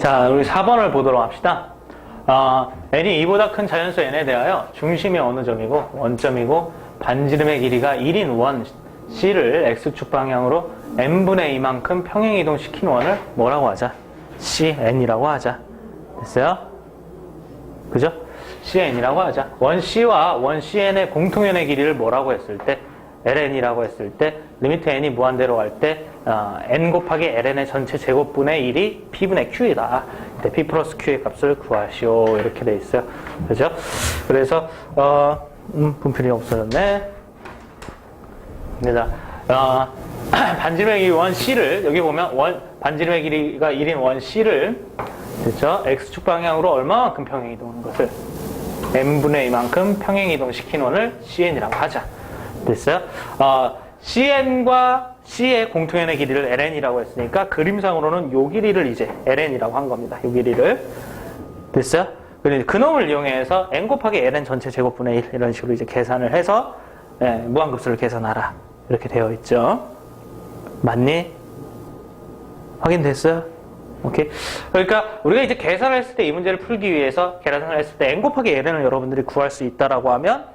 자, 우리 4번을 보도록 합시다. n이 2보다 큰 자연수 n에 대하여 중심이 어느 점이고 원점이고 반지름의 길이가 1인 원 C를 X축 방향으로 n분의 2만큼 평행이동시킨 원을 뭐라고 하자? CN이라고 하자. 됐어요? 그죠? CN이라고 하자. 원 C와 원 CN의 공통연의 길이를 뭐라고 했을 때? ln이라고 했을 때 리미트 n이 무한대로 갈 때 n 곱하기 ln의 전체 제곱분의 1이 p분의 q이다. p 플러스 q의 값을 구하시오. 이렇게 돼 있어요. 그죠? 그래서 분필이 없어졌네. 반지름의 길이 원 C를 여기 보면 반지름의 길이가 1인 원 C를 됐죠? X축 방향으로 얼마만큼 평행이동하는 것을 n분의 2만큼 평행이동시킨 원을 CN이라고 하자. 됐어요? CN과 C의 공통연의 길이를 LN이라고 했으니까 그림상으로는 요 길이를 이제 LN이라고 한 겁니다. 요 길이를. 됐어요? 그리고 그놈을 이용해서 n 곱하기 ln 전체 제곱분의 1 이런 식으로 이제 계산을 해서 무한급수를 계산하라. 이렇게 되어 있죠. 맞니? 확인됐어요? 오케이. 그러니까 우리가 이제 계산을 했을 때 이 문제를 풀기 위해서 계산을 했을 때 n 곱하기 ln을 여러분들이 구할 수 있다라고 하면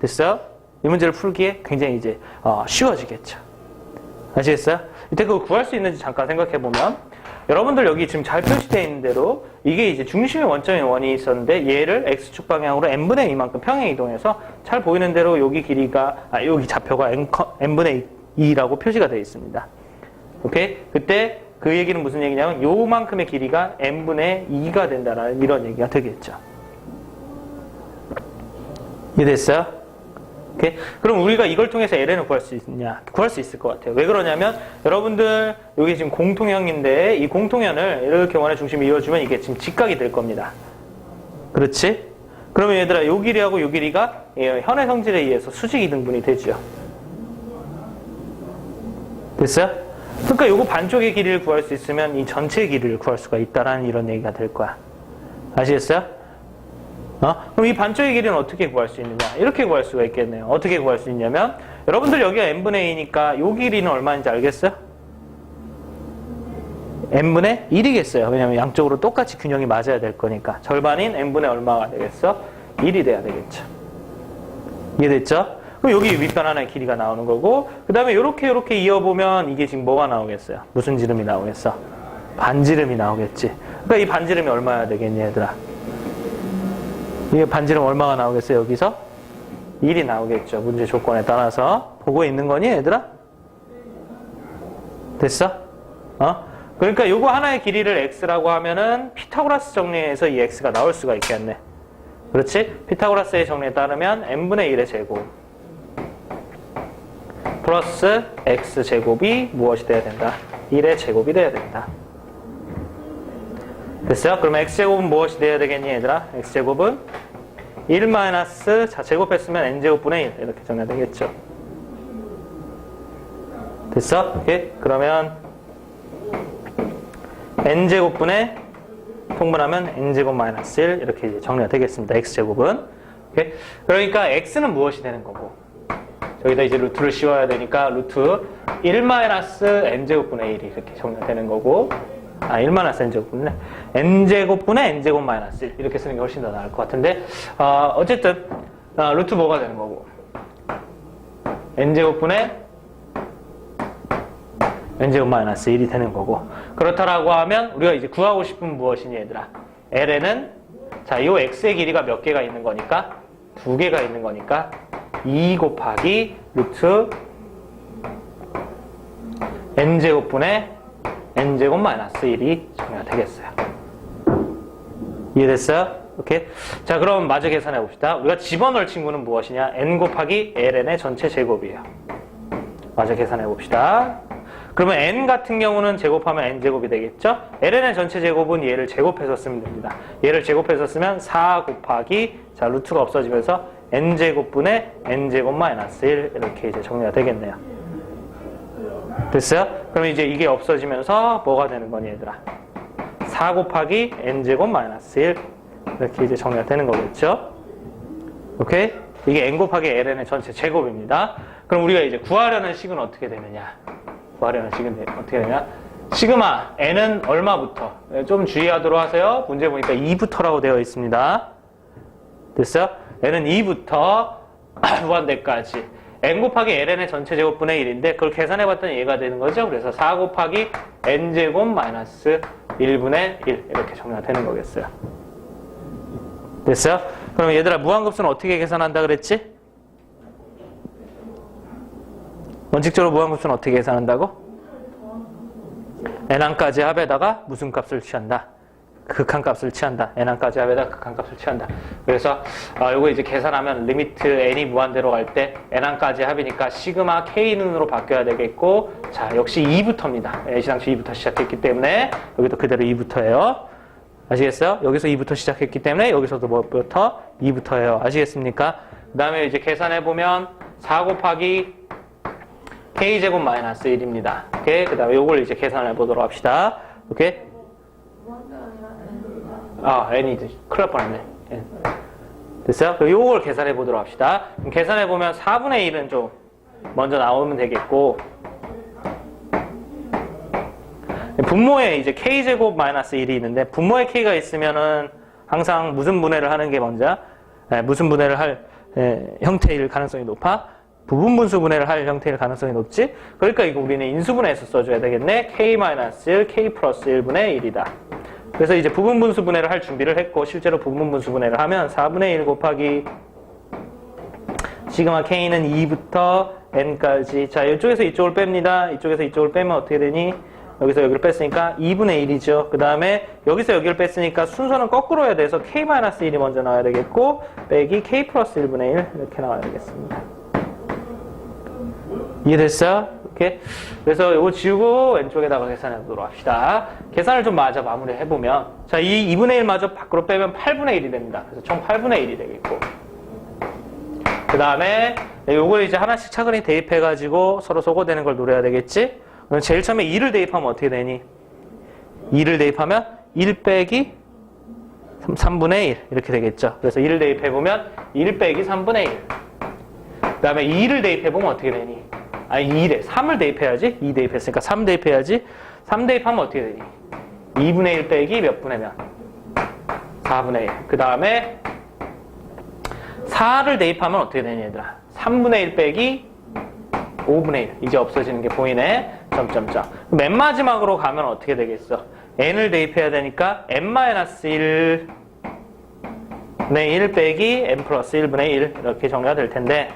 됐어요? 이 문제를 풀기에 굉장히 이제 쉬워지겠죠. 아시겠어요? 이때 그거 구할 수 있는지 잠깐 생각해 보면 여러분들 여기 지금 잘 표시되어 있는 대로 이게 이제 중심의 원점인 원이 있었는데 얘를 x축 방향으로 n분의 2만큼 평행 이동해서 잘 보이는 대로 여기 길이가 여기 좌표가 n분의 2라고 표시가 되어 있습니다. 오케이? 그때 그 얘기는 무슨 얘기냐면 요만큼의 길이가 n분의 2가 된다라는 이런 얘기가 되겠죠. 이해됐어요? 오케이? 그럼 우리가 이걸 통해서 ln을 구할 수 있냐? 구할 수 있을 것 같아요. 왜 그러냐면 여러분들 여기 지금 공통형인데 이 공통현을 이렇게 원의 중심이 이어주면 이게 지금 직각이 될 겁니다. 그렇지? 그러면 얘들아 요 길이하고 요 길이가 현의 성질에 의해서 수직 이등분이 되죠. 됐어요? 그러니까 요거 반쪽의 길이를 구할 수 있으면 이 전체의 길이를 구할 수가 있다라는 이런 얘기가 될 거야. 아시겠어요? 그럼 이 반쪽의 길이는 어떻게 구할 수 있느냐? 이렇게 구할 수가 있겠네요. 어떻게 구할 수 있냐면 여러분들 여기가 n분의 2니까 요 길이는 얼마인지 알겠어요? n분의 1이겠어요. 왜냐면 양쪽으로 똑같이 균형이 맞아야 될 거니까. 절반인 n분의 얼마가 되겠어? 1이 돼야 되겠죠. 이해됐죠? 그럼 여기 윗변 하나의 길이가 나오는 거고 그 다음에 요렇게 이어보면 이게 지금 뭐가 나오겠어요? 무슨 지름이 나오겠어? 반지름이 나오겠지. 그러니까 이 반지름이 얼마야 되겠니 얘들아? 이게 반지름 얼마가 나오겠어요? 여기서 1이 나오겠죠. 문제 조건에 따라서. 보고 있는 거니 얘들아? 됐어? 그러니까 요거 하나의 길이를 x라고 하면은 피타고라스 정리에서 이 x가 나올 수가 있겠네. 그렇지? 피타고라스의 정리에 따르면 n분의 1의 제곱 플러스 x제곱이 무엇이 돼야 된다? 1의 제곱이 돼야 된다. 됐어요? 그러면 x제곱은 무엇이 돼야 되겠니 얘들아? x제곱은 1 마이너스 자 제곱했으면 n제곱분의 1 이렇게 정리가 되겠죠. 됐어? 오케이? 그러면 n제곱분의 통분하면 n제곱 마이너스 1 이렇게 이제 정리가 되겠습니다. x제곱은. 오케이? 그러니까 x는 무엇이 되는 거고 여기다 이제 루트를 씌워야 되니까 루트 1 마이너스 n제곱분의 1이 이렇게 정리가 되는 거고 1 마이너스 n제곱분의 n제곱분의 n제곱 마이너스 1 이렇게 쓰는 게 훨씬 더 나을 것 같은데 어쨌든 루트 뭐가 되는 거고 n제곱분의 n제곱 마이너스 1이 되는 거고 그렇다라고 하면 우리가 이제 구하고 싶은 무엇이니 얘들아 ln은 자 요 x의 길이가 몇 개가 있는 거니까 2개가 있는 거니까 2 곱하기 루트 n제곱분의 n제곱 마이너스 1이 정리가 되겠어요. 이해됐어요? 오케이? 자, 그럼 마저 계산해 봅시다. 우리가 집어넣을 친구는 무엇이냐? n 곱하기 ln의 전체 제곱이에요. 마저 계산해 봅시다. 그러면 n 같은 경우는 제곱하면 n제곱이 되겠죠? ln의 전체 제곱은 얘를 제곱해서 쓰면 됩니다. 얘를 제곱해서 쓰면 4 곱하기 자, 루트가 없어지면서 n제곱분의 n제곱 마이너스 1 이렇게 이제 정리가 되겠네요. 됐어요? 그럼 이제 이게 없어지면서 뭐가 되는 거니 얘들아? 4 곱하기 n제곱 마이너스 1 이렇게 이제 정리가 되는 거겠죠? 오케이? 이게 n 곱하기 ln의 전체 제곱입니다. 그럼 우리가 이제 구하려는 식은 어떻게 되느냐? 구하려는 식은 어떻게 되냐? 시그마 n은 얼마부터? 좀 주의하도록 하세요. 문제 보니까 2부터라고 되어 있습니다. 됐어요? n은 2부터 무한대까지 n 곱하기 ln의 전체 제곱분의 1인데 그걸 계산해봤더니 얘가 되는 거죠. 그래서 4 곱하기 n제곱 마이너스 1분의 1 이렇게 정리가 되는 거겠어요. 됐어요? 그럼 얘들아 무한급수는 어떻게 계산한다 그랬지? 원칙적으로 무한급수는 어떻게 계산한다고? n항까지 합에다가 무슨 값을 취한다? 극한값을 취한다. n항까지 합에다가 극한값을 취한다. 그래서 요거 이제 계산하면 리미트 n이 무한대로 갈 때 n항까지 합이니까 시그마 k는으로 바뀌어야 되겠고 자 역시 2부터입니다. n시당초 2부터 시작했기 때문에 여기도 그대로 2부터예요. 아시겠어요? 여기서 2부터 시작했기 때문에 여기서도 뭐부터? 2부터예요. 아시겠습니까? 그 다음에 이제 계산해보면 4 곱하기 k제곱 마이너스 1입니다. 오케이? 그 다음에 요걸 이제 계산을 해보도록 합시다. 오케이? n이 큰일 날 뻔했네. 됐어요? 그럼 요걸 계산해보도록 합시다. 그럼 계산해보면 4분의 1은 좀 먼저 나오면 되겠고 분모에 이제 k제곱 마이너스 1이 있는데 분모에 k가 있으면은 항상 무슨 분해를 하는 게 먼저? 무슨 분해를 할 형태일 가능성이 높아? 부분분수 분해를 할 형태일 가능성이 높지? 그러니까 이거 우리는 인수분해에서 써줘야 되겠네. k-1, k 플러스 1분의 1이다. 그래서 이제 부분분수 분해를 할 준비를 했고 실제로 부분분수 분해를 하면 4분의 1 곱하기 시그마 k는 2부터 n까지 자 이쪽에서 이쪽을 뺍니다. 이쪽에서 이쪽을 빼면 어떻게 되니? 여기서 여기를 뺐으니까 2분의 1이죠. 그 다음에 여기서 여기를 뺐으니까 순서는 거꾸로 해야 돼서 k-1이 먼저 나와야 되겠고 빼기 k 플러스 1분의 1 이렇게 나와야 되겠습니다. 이해됐어요? 이렇게. 그래서 이거 지우고 왼쪽에다가 계산해 보도록 합시다. 계산을 좀 마저 마무리 해보면 자, 이 2분의 1 마저 밖으로 빼면 8분의 1이 됩니다. 그래서 총 8분의 1이 되겠고 그 다음에 요걸 이제 하나씩 차근히 대입해가지고 서로 소거되는 걸 노려야 되겠지? 그럼 제일 처음에 2를 대입하면 어떻게 되니? 2를 대입하면 1 빼기 3분의 1 이렇게 되겠죠. 그래서 2를 대입해보면 1 빼기 3분의 1 그 다음에 2를 대입해보면 어떻게 되니? 아니 2래 3을 대입해야지. 2 대입했으니까 3 대입해야지. 3 대입하면 어떻게 되니? 2분의 1 빼기 몇 분의 몇? 4분의 1 그 다음에 4를 대입하면 어떻게 되니 얘들아? 3분의 1 빼기 5분의 1 이제 없어지는 게 보이네. 점점점. 맨 마지막으로 가면 어떻게 되겠어? n을 대입해야 되니까 n-1분의 1 빼기 n 플러스 1분의 1 이렇게 정리가 될 텐데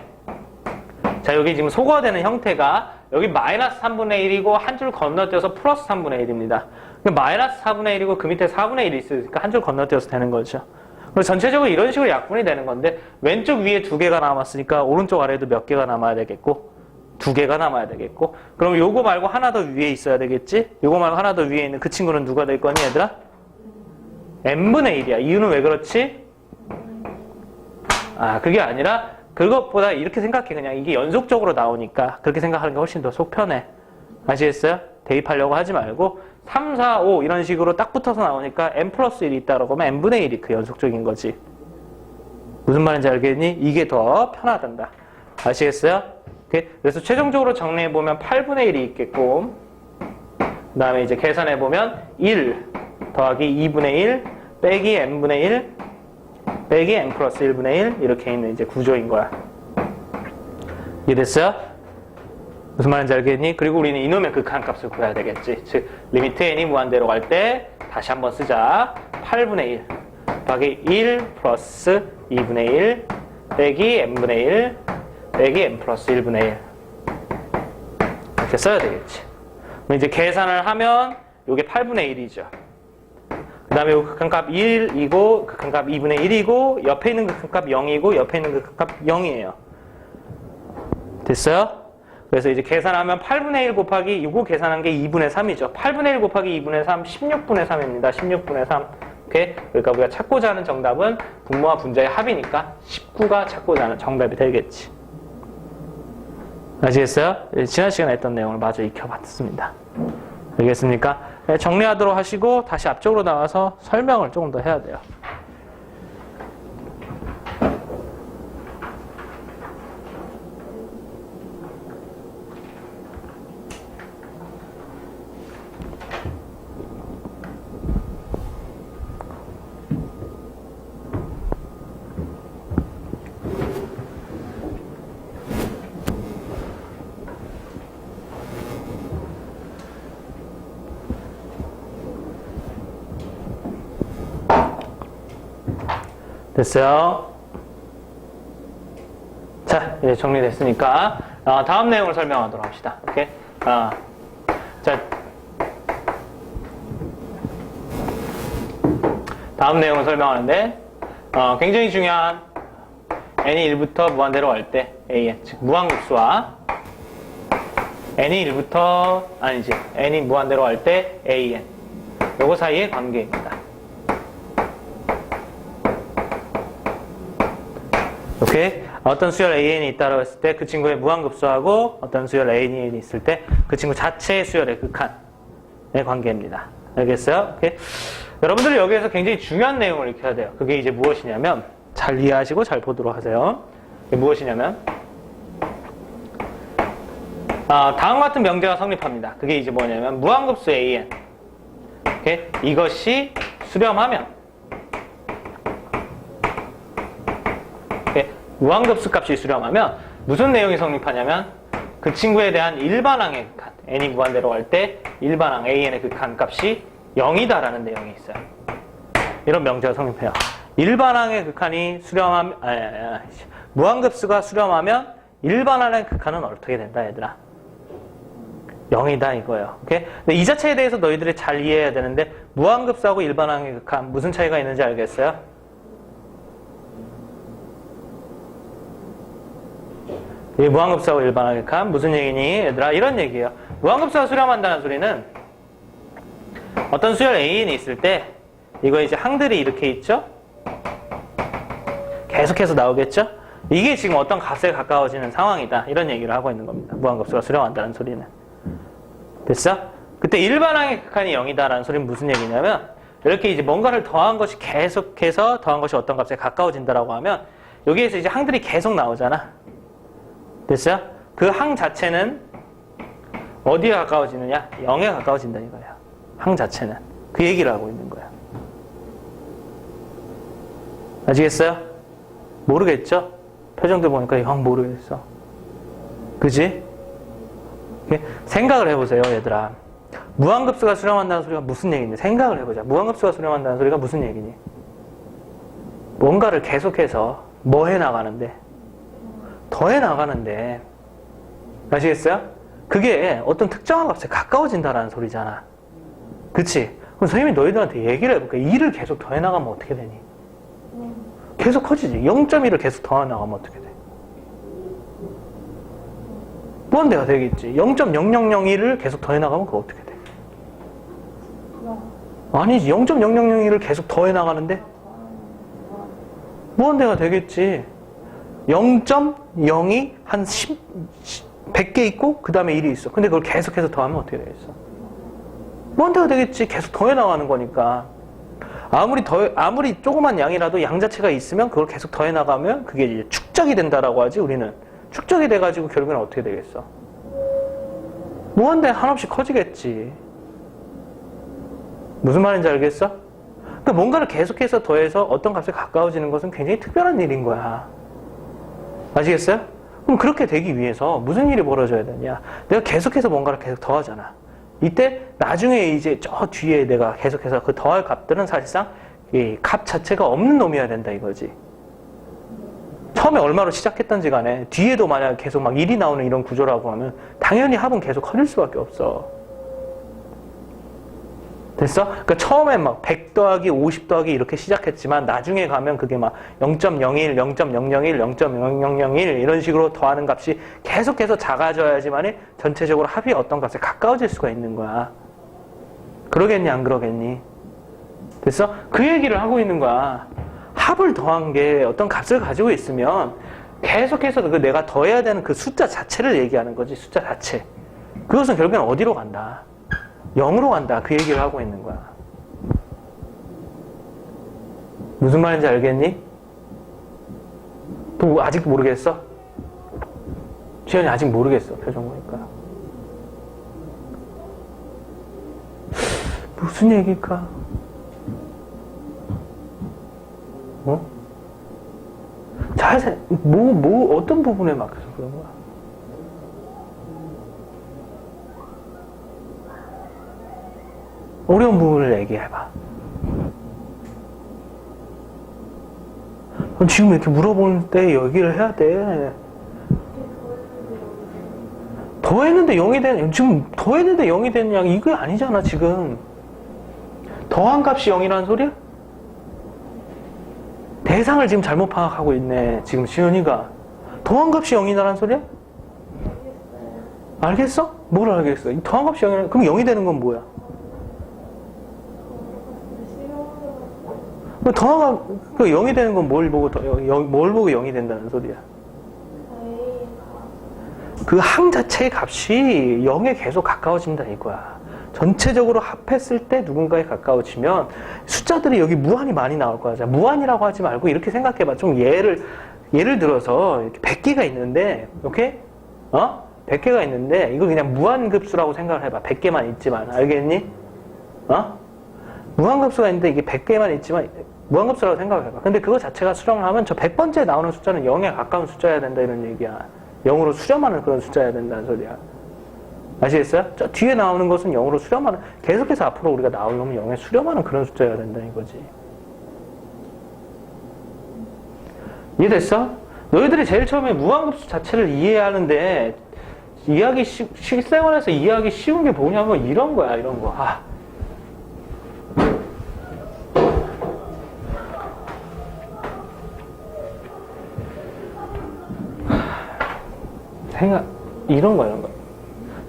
자 여기 지금 소거되는 형태가 여기 마이너스 3분의 1이고 한 줄 건너뛰어서 플러스 3분의 1입니다. 마이너스 4분의 1이고 그 밑에 4분의 1이 있으니까 한 줄 건너뛰어서 되는 거죠. 그래서 전체적으로 이런 식으로 약분이 되는 건데 왼쪽 위에 2개가 남았으니까 오른쪽 아래에도 몇 개가 남아야 되겠고 2개가 남아야 되겠고 그럼 요거 말고 하나 더 위에 있어야 되겠지? 요거 말고 하나 더 위에 있는 그 친구는 누가 될 거니 얘들아? n분의 1이야. 이유는 왜 그렇지? 그게 아니라 그것보다 이렇게 생각해. 그냥 이게 연속적으로 나오니까 그렇게 생각하는 게 훨씬 더 속 편해. 아시겠어요? 대입하려고 하지 말고 3, 4, 5 이런 식으로 딱 붙어서 나오니까 n 플러스 1이 있다고 하면 n분의 1이 그 연속적인 거지. 무슨 말인지 알겠니? 이게 더 편하단다. 아시겠어요? 오케이? 그래서 최종적으로 정리해보면 8분의 1이 있겠고 그 다음에 이제 계산해보면 1 더하기 2분의 1 빼기 n분의 1 빼기 n 플러스 1분의 1 이렇게 있는 이제 구조인 거야. 이해됐어요? 무슨 말인지 알겠니? 그리고 우리는 이놈의 극한값을 구해야 되겠지. 즉 리미트 n이 무한대로 갈 때 다시 한번 쓰자. 8분의 1 더하기 1 플러스 2분의 1 빼기 n분의 1 빼기 n 플러스 1분의 1 이렇게 써야 되겠지. 그럼 이제 계산을 하면 이게 8분의 1이죠. 그 다음에 이 극한값 1이고 극한값 2분의 1이고 옆에 있는 극한값 0이고 옆에 있는 극한값 0이에요. 됐어요? 그래서 이제 계산하면 8분의 1 곱하기 이거 계산한 게 2분의 3이죠. 8분의 1 곱하기 2분의 3 16분의 3입니다. 16분의 3 오케이? 그러니까 우리가 찾고자 하는 정답은 분모와 분자의 합이니까 19가 찾고자 하는 정답이 되겠지. 아시겠어요? 지난 시간에 했던 내용을 마저 익혀봤습니다. 알겠습니까? 네, 정리하도록 하시고 다시 앞쪽으로 나와서 설명을 조금 더 해야 돼요. 됐어요? 자, 이제 정리됐으니까 다음 내용을 설명하도록 합시다. 오케이? 자, 다음 내용을 설명하는데 굉장히 중요한 n이 1부터 무한대로 갈 때 an, 즉 무한급수와 n이 1부터 아니지 n이 무한대로 갈 때 an 요거 사이의 관계입니다. 오케이? 어떤 수열 an이 있다고 했을 때 그 친구의 무한급수하고 어떤 수열 an이 있을 때 그 친구 자체의 수열의 극한의 관계입니다. 알겠어요? 오케이? 여러분들이 여기에서 굉장히 중요한 내용을 익혀야 돼요. 그게 이제 무엇이냐면 잘 이해하시고 잘 보도록 하세요. 그게 무엇이냐면 다음과 같은 명제가 성립합니다. 그게 이제 뭐냐면 무한급수 an 오케이? 이것이 수렴하면 오케이? 무한급수 값이 수렴하면 무슨 내용이 성립하냐면 그 친구에 대한 일반항의 극한 n이 무한대로 갈 때 일반항 an의 극한 값이 0이다라는 내용이 있어요. 이런 명제가 성립해요. 일반항의 극한이 수렴하면 무한급수가 수렴하면 일반항의 극한은 어떻게 된다 얘들아? 0이다 이거예요. 오케이? 근데 이 자체에 대해서 너희들이 잘 이해해야 되는데 무한급수하고 일반항의 극한 무슨 차이가 있는지 알겠어요? 이 무한급수하고 일반항의 극한 무슨 얘기니 얘들아? 이런 얘기예요. 무한급수가 수렴한다는 소리는 어떤 수열 an이 있을 때 이거 이제 항들이 이렇게 있죠? 계속해서 나오겠죠? 이게 지금 어떤 값에 가까워지는 상황이다. 이런 얘기를 하고 있는 겁니다. 무한급수가 수렴한다는 소리는. 됐어? 그때 일반항의 극한이 0이다라는 소리는 무슨 얘기냐면 이렇게 이제 뭔가를 더한 것이 계속해서 더한 것이 어떤 값에 가까워진다라고 하면 여기에서 이제 항들이 계속 나오잖아. 됐어? 그 항 자체는 어디에 가까워지느냐? 0에 가까워진다 이거야. 항 자체는. 그 얘기를 하고 있는 거야. 아시겠어요? 모르겠죠? 표정들 보니까 형 모르겠어. 그지? 생각을 해보세요, 얘들아. 무한급수가 수렴한다는 소리가 무슨 얘기니? 생각을 해보자. 무한급수가 수렴한다는 소리가 무슨 얘기니? 뭔가를 계속해서 뭐 해나가는데? 더 해나가는데. 아시겠어요? 그게 어떤 특정한 값에 가까워진다는 소리잖아. 그치? 그럼 선생님이 너희들한테 얘기를 해볼게. 2를 계속 더 해나가면 어떻게 되니? 계속 커지지. 0.1을 계속 더 해나가면 어떻게 돼? 무한대가 되겠지. 0.0001을 계속 더 해나가면 그거 어떻게 돼? 아니지. 0.0001을 계속 더 해나가는데? 무한대가 되겠지. 0.02 한 100개 있고 그 다음에 1이 있어. 근데 그걸 계속해서 더하면 어떻게 되겠어? 무한대가 되겠지. 계속 더 해나가는 거니까. 아무리 조그만 양이라도 양 자체가 있으면 그걸 계속 더 해나가면 그게 이제 축적이 된다라고 하지, 우리는. 축적이 돼가지고 결국엔 어떻게 되겠어? 무한대 한없이 커지겠지. 무슨 말인지 알겠어? 그러니까 뭔가를 계속해서 더해서 어떤 값에 가까워지는 것은 굉장히 특별한 일인 거야. 아시겠어요? 그럼 그렇게 되기 위해서 무슨 일이 벌어져야 되냐? 내가 계속해서 뭔가를 계속 더하잖아. 이때 나중에 이제 저 뒤에 내가 계속해서 그 더할 값들은 사실상 이 값 자체가 없는 놈이어야 된다 이거지. 처음에 얼마로 시작했던지 간에 뒤에도 만약 계속 막 1이 나오는 이런 구조라고 하면 당연히 합은 계속 커질 수밖에 없어. 됐어? 그러니까 처음엔 막 100 더하기 50 더하기 이렇게 시작했지만 나중에 가면 그게 막 0.01, 0.001, 0.0001 이런 식으로 더하는 값이 계속해서 작아져야지만 전체적으로 합이 어떤 값에 가까워질 수가 있는 거야. 그러겠니 안 그러겠니? 됐어? 그 얘기를 하고 있는 거야. 합을 더한 게 어떤 값을 가지고 있으면 계속해서 그 내가 더해야 되는 그 숫자 자체를 얘기하는 거지. 숫자 자체. 그것은 결국엔 어디로 간다? 0으로 간다. 그 얘기를 하고 있는 거야. 무슨 말인지 알겠니? 또 아직 모르겠어? 지현이 아직 모르겠어. 표정 보니까. 무슨 얘기일까? 어? 어떤 부분에 막혀서 그런 거야? 어려운 부분을 얘기해봐. 지금 이렇게 물어볼 때 얘기를 해야 돼. 더했는데 0이 되는, 지금 더했는데 0이 되느냐, 이게 아니잖아, 지금. 더한 값이 0이라는 소리야? 대상을 지금 잘못 파악하고 있네, 지금 시은이가. 더한 값이 0이라는 소리야? 알겠어? 뭘 알겠어? 더한 값이 0이라는, 그럼 0이 되는 건 뭐야? 더한 값, 0이 되는 건 뭘 보고, 뭘 보고 0이 된다는 소리야? 그 항 자체의 값이 0에 계속 가까워진다 이거야. 전체적으로 합했을 때 누군가에 가까워지면 숫자들이 여기 무한히 많이 나올 거야. 자, 무한이라고 하지 말고 이렇게 생각해봐. 좀 예를 들어서 이렇게 100개가 있는데, 오케이? 100개가 있는데 이거 그냥 무한급수라고 생각을 해봐. 100개만 있지만. 알겠니? 무한급수가 있는데 이게 100개만 있지만 무한급수라고 생각을 해봐. 근데 그거 자체가 수렴을 하면 저 100번째 나오는 숫자는 0에 가까운 숫자여야 된다 이런 얘기야. 0으로 수렴하는 그런 숫자여야 된다는 소리야. 아시겠어요? 저 뒤에 나오는 것은 0으로 수렴하는, 계속해서 앞으로 우리가 나오려면 0에 수렴하는 그런 숫자여야 된다 이거지. 이해됐어? 너희들이 제일 처음에 무한급수 자체를 이해하는데 이해하기 실생활에서 이해하기 쉬운 게 뭐냐면 이런 거야, 이런 거. 이런 거.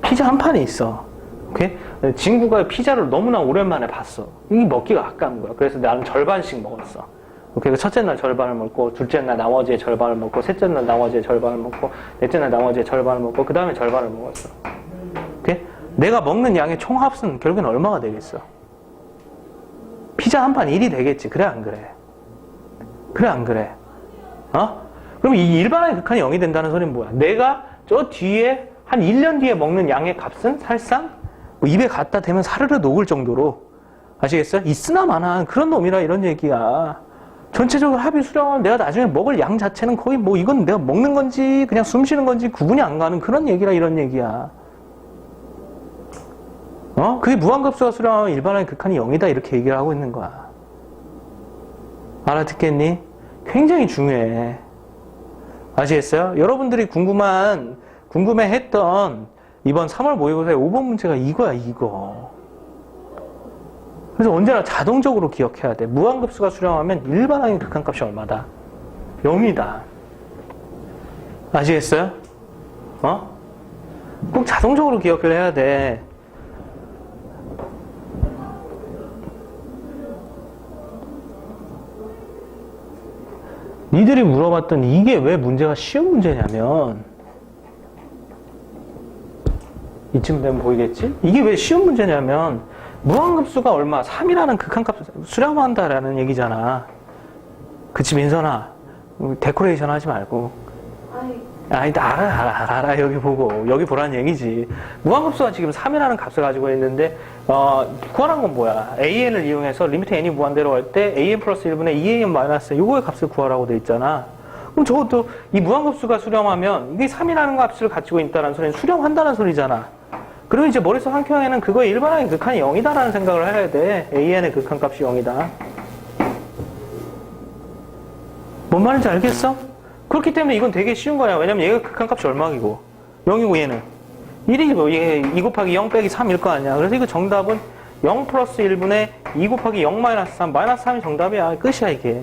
피자 한 판이 있어. 오케이? 친구가 피자를 너무나 오랜만에 봤어. 이게 먹기가 아까운 거야. 그래서 나는 절반씩 먹었어. 오케이? 첫째 날 절반을 먹고, 둘째 날 나머지의 절반을 먹고, 셋째 날 나머지의 절반을 먹고, 넷째 날 나머지의 절반을 먹고, 그 다음에 절반을 먹었어. 오케이? 내가 먹는 양의 총합은 결국엔 얼마가 되겠어? 피자 한 판 1이 되겠지. 그래, 안 그래? 그래, 안 그래? 그럼 이 일반화의 극한이 0이 된다는 소리는 뭐야? 내가 저 뒤에 한 1년 뒤에 먹는 양의 값은 사실상 뭐 입에 갖다 대면 사르르 녹을 정도로, 아시겠어요? 있으나 마나 그런 놈이라 이런 얘기야. 전체적으로 합의 수렴은 내가 나중에 먹을 양 자체는 거의 뭐 이건 내가 먹는 건지 그냥 숨 쉬는 건지 구분이 안 가는 그런 얘기라 이런 얘기야. 그게 무한급수가 수렴하면 일반화의 극한이 0이다 이렇게 얘기를 하고 있는 거야. 알아듣겠니? 굉장히 중요해. 아시겠어요? 여러분들이 궁금해했던 이번 3월 모의고사의 5번 문제가 이거야, 이거. 그래서 언제나 자동적으로 기억해야 돼. 무한급수가 수렴하면 일반항의 극한값이 얼마다? 0이다. 아시겠어요? 꼭 자동적으로 기억을 해야 돼. 니들이 물어봤던 이게 왜 문제가 쉬운 문제냐면, 이쯤 되면 보이겠지? 이게 왜 쉬운 문제냐면 무한급수가 얼마? 3이라는 극한값 수렴한다라는 얘기잖아. 그치, 민선아? 데코레이션 하지 말고. 아니, 알아. 여기 보고. 여기 보라는 얘기지. 무한급수가 지금 3이라는 값을 가지고 있는데, 구하란 건 뭐야? AN을 이용해서 리미트 n이 무한대로 할 때 AN 플러스 1분의 2AN 마이너스 요거의 값을 구하라고 돼 있잖아. 그럼 저것도 이 무한급수가 수렴하면 이게 3이라는 값을 가지고 있다는 소리는 수렴한다는 소리잖아. 그러면 이제 머릿속 한켠에는 그거의 일반항의 극한이 0이다라는 생각을 해야 돼. AN의 극한값이 0이다. 뭔 말인지 알겠어? 그렇기 때문에 이건 되게 쉬운 거야. 왜냐면 얘가 극한값이 얼마이고 0이고 얘는 1이고 얘 2 곱하기 0 빼기 3일 거 아니야. 그래서 이거 정답은 0 플러스 1분의 2 곱하기 0 마이너스 3 마이너스 3이 정답이야. 끝이야 이게.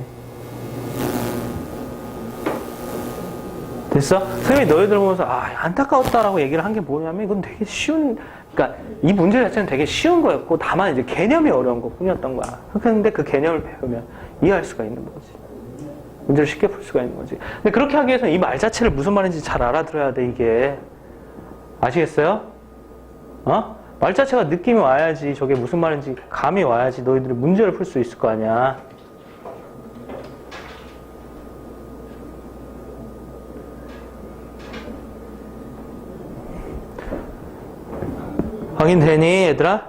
됐어? 선생님이 너희들 보면서 안타까웠다라고 얘기를 한 게 뭐냐면 이건 되게 쉬운, 그러니까 이 문제 자체는 되게 쉬운 거였고 다만 이제 개념이 어려운 것 뿐이었던 거야. 그런데 그 개념을 배우면 이해할 수가 있는 거지. 문제를 쉽게 풀 수가 있는 거지. 근데 그렇게 하기 위해서는 이 말 자체를 무슨 말인지 잘 알아들어야 돼, 이게. 아시겠어요? 말 자체가 느낌이 와야지 저게 무슨 말인지 감이 와야지 너희들이 문제를 풀 수 있을 거 아니야. 확인되니, 얘들아?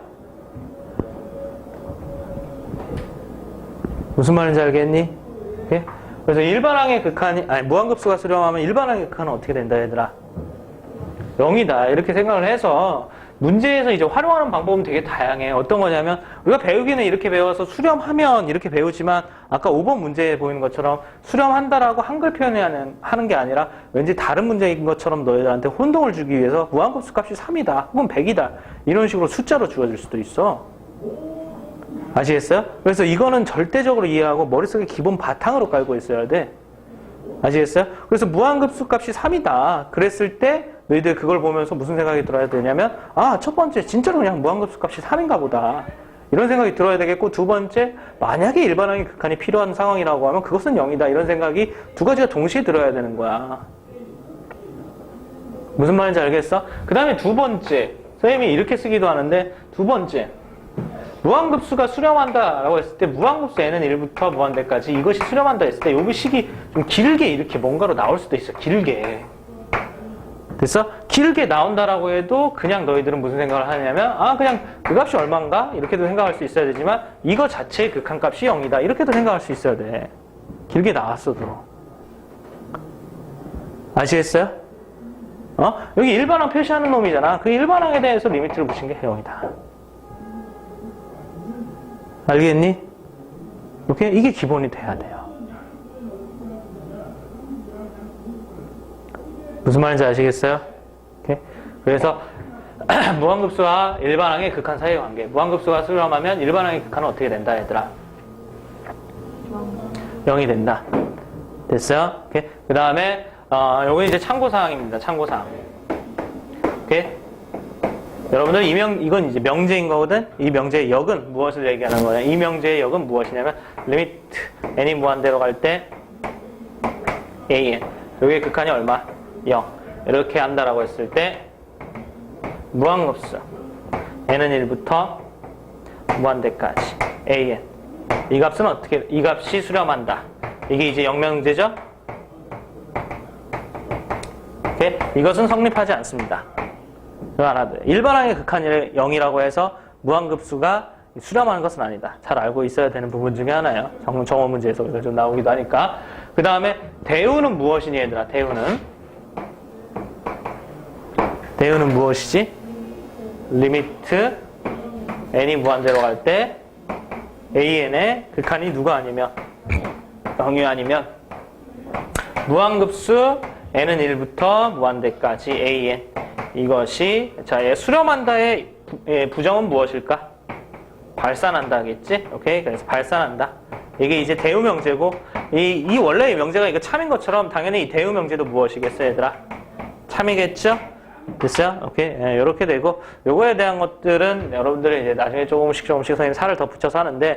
무슨 말인지 알겠니? 오케이? 그래서 일반항의 극한이, 무한급수가 수렴하면 일반항의 극한은 어떻게 된다, 얘들아? 0이다. 이렇게 생각을 해서 문제에서 이제 활용하는 방법은 되게 다양해요. 어떤 거냐면 우리가 배우기는 이렇게 배워서 수렴하면 이렇게 배우지만 아까 5번 문제에 보이는 것처럼 수렴한다라고 한글 하는 게 아니라 왠지 다른 문제인 것처럼 너희들한테 혼동을 주기 위해서 무한급수 값이 3이다 혹은 100이다 이런 식으로 숫자로 주어질 수도 있어. 아시겠어요? 그래서 이거는 절대적으로 이해하고 머릿속에 기본 바탕으로 깔고 있어야 돼. 아시겠어요? 그래서 무한급수 값이 3이다 그랬을 때 너희들 그걸 보면서 무슨 생각이 들어야 되냐면 첫 번째 진짜로 그냥 무한급수 값이 3인가 보다 이런 생각이 들어야 되겠고, 두 번째 만약에 일반항의 극한이 필요한 상황이라고 하면 그것은 0이다 이런 생각이 두 가지가 동시에 들어야 되는 거야. 무슨 말인지 알겠어? 그 다음에 두 번째 선생님이 이렇게 쓰기도 하는데, 두 번째 무한급수가 수렴한다 라고 했을 때 무한급수 n은 1부터 무한대까지 이것이 수렴한다 했을 때 여기 식이 좀 길게 이렇게 뭔가로 나올 수도 있어. 길게. 됐어? 길게 나온다라고 해도 그냥 너희들은 무슨 생각을 하냐면 그냥 그 값이 얼마인가? 이렇게도 생각할 수 있어야 되지만 이거 자체의 극한값이 0이다 이렇게도 생각할 수 있어야 돼. 길게 나왔어도. 아시겠어요? 여기 일반항 표시하는 놈이잖아. 그 일반항에 대해서 리미트를 붙인 게 0이다. 알겠니? 오케이? 이게 기본이 돼야 돼요. 무슨 말인지 아시겠어요? 오케이? 그래서 무한급수와 일반항의 극한 사이의 관계. 무한급수가 수렴하면 일반항의 극한은 어떻게 된다, 얘들아? 0이 된다. 됐어요? 오케이? 그 다음에 요건 이제 참고사항입니다. 참고사항. 오케이? 여러분들 이건 이제 명제인 거거든? 이 명제의 역은 무엇을 얘기하는 거냐? 이 명제의 역은 무엇이냐면 리미트 n이 무한대로 갈 때 an 여기의 극한이 얼마? 0 이렇게 한다라고 했을 때 무한급수 n은 1부터 무한대까지 an 이 값은 어떻게 이 값이 수렴한다. 이게 이제 역명제죠? 오케이? 이것은 성립하지 않습니다. 일반항의 극한이 0이라고 해서 무한급수가 수렴하는 것은 아니다. 잘 알고 있어야 되는 부분 중에 하나예요. 정어 문제에서 이거 좀 나오기도 하니까. 그 다음에 대우는 무엇이니 얘들아? 대우는 무엇이지? 리미트 n이 무한대로 갈 때 an의 극한이 누가 아니면 0이 아니면 무한급수 n은 1부터 무한대까지 an 이것이 얘 수렴한다의 부정은 무엇일까? 발산한다겠지? 오케이? 그래서 발산한다. 이게 이제 대우 명제고 이 원래의 명제가 이거 참인 것처럼 당연히 이 대우 명제도 무엇이겠어 얘들아? 참이겠죠? 됐어요? 오케이? 이렇게 되고 요거에 대한 것들은 여러분들이 이제 나중에 조금씩 선생님 살을 더 붙여서 하는데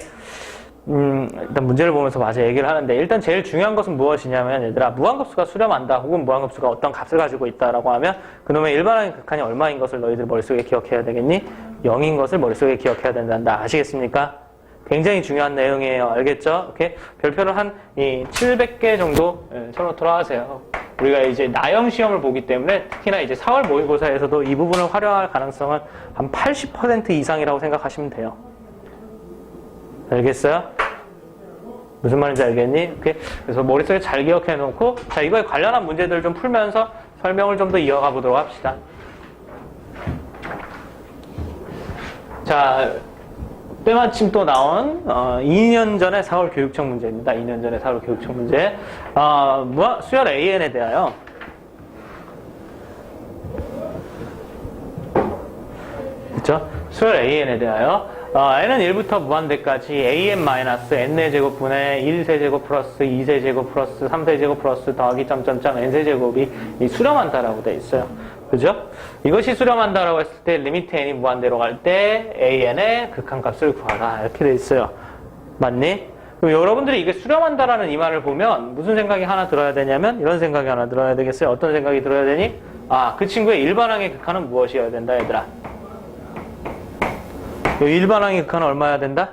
일단 문제를 보면서 마저 얘기를 하는데, 일단 제일 중요한 것은 무엇이냐면 얘들아, 무한급수가 수렴한다 혹은 무한급수가 어떤 값을 가지고 있다라고 하면 그놈의 일반항의 극한이 얼마인 것을 너희들 머릿속에 기억해야 되겠니? 0인 것을 머릿속에 기억해야 된다. 아시겠습니까? 굉장히 중요한 내용이에요. 알겠죠? 오케이? 별표를 한 700개 정도 쳐놓도록 하세요. 우리가 이제 나형 시험을 보기 때문에 특히나 이제 4월 모의고사에서도 이 부분을 활용할 가능성은 한 80% 이상이라고 생각하시면 돼요. 알겠어요? 무슨 말인지 알겠니? 오케이. 그래서 머릿속에 잘 기억해 놓고, 자, 이거에 관련한 문제들을 좀 풀면서 설명을 좀 더 이어가 보도록 합시다. 자, 때마침 또 나온 2년 전의 4월 교육청 문제입니다. 2년 전의 4월 교육청 문제. 수열 AN에 대하여 그렇죠? 수열 AN에 대하여 n은 1부터 무한대까지 an-n제곱분의 1세제곱 플러스 2세제곱 플러스 3세제곱 플러스 더하기 점점점 n세제곱이 수렴한다라고 돼 있어요. 그죠? 이것이 수렴한다라고 했을 때 리미트 n이 무한대로 갈 때 an의 극한값을 구하라 이렇게 돼 있어요. 맞니? 그럼 여러분들이 이게 수렴한다라는 이 말을 보면 무슨 생각이 하나 들어야 되냐면 이런 생각이 하나 들어야 되겠어요. 어떤 생각이 들어야 되니? 그 친구의 일반항의 극한은 무엇이어야 된다 얘들아? 일반항의 극한은 얼마여야 된다?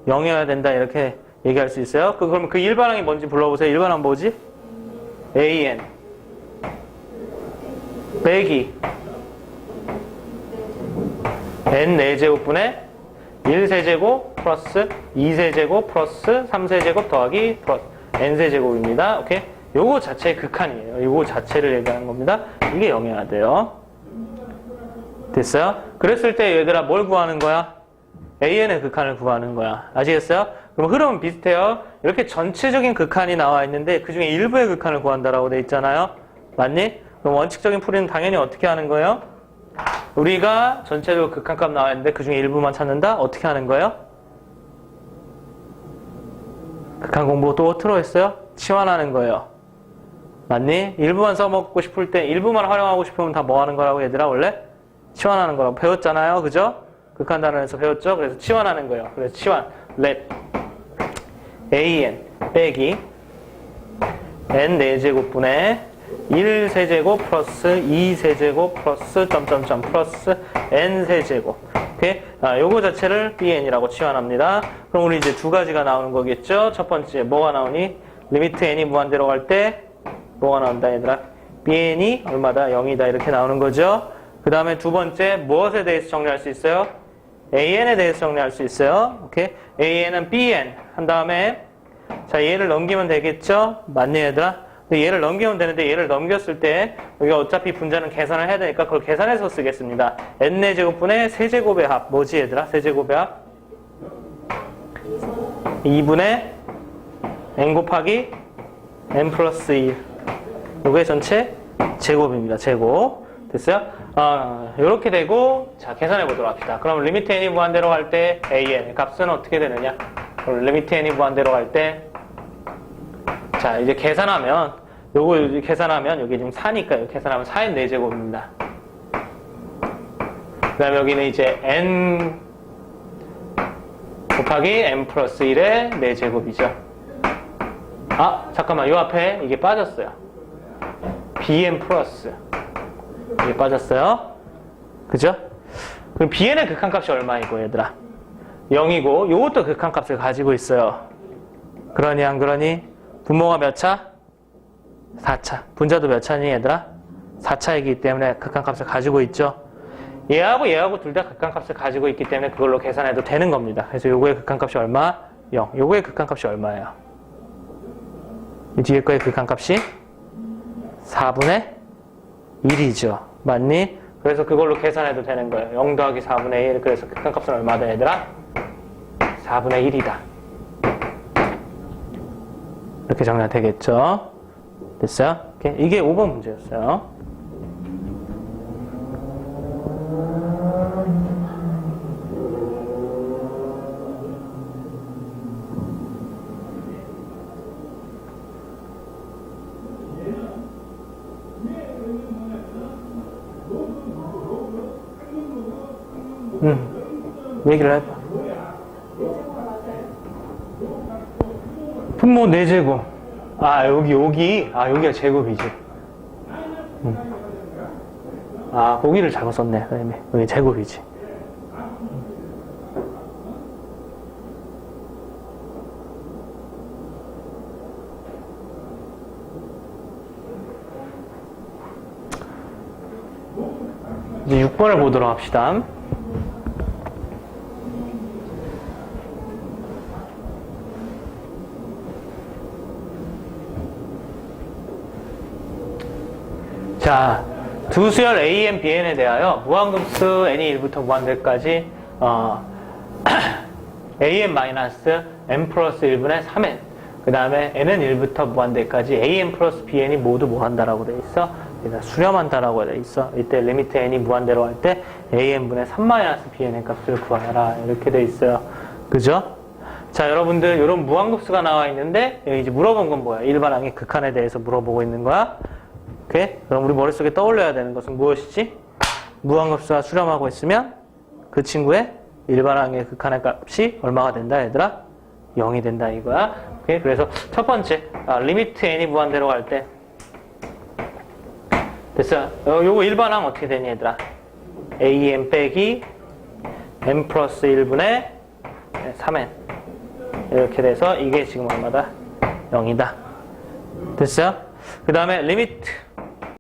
0이어야 된다 이렇게 얘기할 수 있어요. 그럼 그 일반항이 뭔지 불러보세요. 일반항 뭐지? an 빼기 n 4제곱분의 1세제곱 플러스 2세제곱 플러스 3세제곱 더하기 플러스 n세제곱입니다. 오케이? 요거 자체의 극한이에요. 요거 자체를 얘기하는 겁니다. 이게 0이어야 돼요. 됐어요? 그랬을 때 얘들아 뭘 구하는 거야? AN의 극한을 구하는 거야. 아시겠어요? 그럼 흐름은 비슷해요. 이렇게 전체적인 극한이 나와 있는데 그 중에 일부의 극한을 구한다라고 돼 있잖아요. 맞니? 그럼 원칙적인 풀이는 당연히 어떻게 하는 거예요? 우리가 전체적으로 극한값 나와 있는데 그 중에 일부만 찾는다? 어떻게 하는 거예요? 극한 공부 또 틀어했어요? 치환하는 거예요. 맞니? 일부만 써먹고 싶을 때 일부만 활용하고 싶으면 다 뭐 하는 거라고 얘들아 원래? 치환하는 거라고 배웠잖아요. 그죠? 극한 단원에서 배웠죠? 그래서 치환하는 거예요. 그래서 치환 let an 빼기 n 4제곱분의 1 세제곱 플러스 2 세제곱 플러스 점점점 플러스 n 세제곱. 오케이? 요거 자체를 bn이라고 치환합니다. 그럼 우리 이제 두 가지가 나오는 거겠죠? 첫 번째 뭐가 나오니? 리미트 n이 무한대로 갈 때 뭐가 나온다 얘들아? bn이 얼마다? 0이다 이렇게 나오는 거죠. 그 다음에 두 번째 무엇에 대해서 정리할 수 있어요? an에 대해서 정리할 수 있어요. 오케이? an은 bn 한 다음에 자 얘를 넘기면 되겠죠? 맞니 얘들아? 근데 얘를 넘기면 되는데 얘를 넘겼을 때 여기가 어차피 분자는 계산을 해야 되니까 그걸 계산해서 쓰겠습니다. n4제곱분의 세제곱의 합 뭐지 얘들아? 세제곱의 합 2분의 n 곱하기 n 플러스 1 요게 전체 제곱입니다. 제곱 됐어요? 요렇게 되고 자 계산해 보도록 합시다. 그럼 리미트 n이 무한대로 갈 때 an 값은 어떻게 되느냐? 그럼 리미트 n이 무한대로 갈 때 자 이제 계산하면 요거 계산하면 여기 지금 4니까 계산하면 4의 4제곱입니다. 그 다음에 여기는 이제 n 곱하기 n 플러스 1의 4제곱이죠. 아 잠깐만 요 앞에 이게 빠졌어요. bn 플러스 이게 빠졌어요. 그죠? 그럼 bn의 극한값이 얼마이고 얘들아? 0이고 요것도 극한값을 가지고 있어요. 그러니 안 그러니? 분모가 몇 차? 4차. 분자도 몇 차니 얘들아? 4차이기 때문에 극한값을 가지고 있죠. 얘하고 얘하고 둘 다 극한값을 가지고 있기 때문에 그걸로 계산해도 되는 겁니다. 그래서 요거의 극한값이 얼마? 0. 요거의 극한값이 얼마예요? 이 뒤에 거의 극한값이 4분의 1이죠. 맞니? 그래서 그걸로 계산해도 되는 거예요. 0 더하기 4분의 1. 그래서 극한값은 얼마다 얘들아? 4분의 1이다. 이렇게 정리가 되겠죠. 됐어요? 이게 5번 문제였어요. 얘기를 해봐. 분모 4제곱. 여기가 제곱이지. 보기를 잘못 썼네. 여기 제곱이지. 이제 6번을 보도록 합시다. 자, 두 수열 A, N, B, N에 대하여 무한급수 n이 1부터 무한대까지 an-n 플러스 1분의 3n 그 다음에 n은 1부터 무한대까지 an 플러스 bn이 모두 뭐한다라고 돼 있어? 수렴한다라고 돼 있어. 이때 리미트 n이 무한대로 할 때 an분의 3-bn의 값을 구하라 이렇게 돼 있어요. 그죠? 자, 여러분들 이런 무한급수가 나와 있는데 여기 이제 물어본 건 뭐야? 일반항의 극한에 대해서 물어보고 있는 거야. 오케이? 그럼 우리 머릿속에 떠올려야 되는 것은 무엇이지? 무한급수가 수렴하고 있으면 그 친구의 일반항의 극한의 값이 얼마가 된다 얘들아? 0이 된다 이거야. 오케이? 그래서 첫 번째 리미트 n이 무한대로 갈 때 됐어. 요거 일반항 어떻게 되니 얘들아? an 빼기 n 플러스 1분의 3n 이렇게 돼서 이게 지금 얼마다? 0이다. 됐어요? 그 다음에 리미트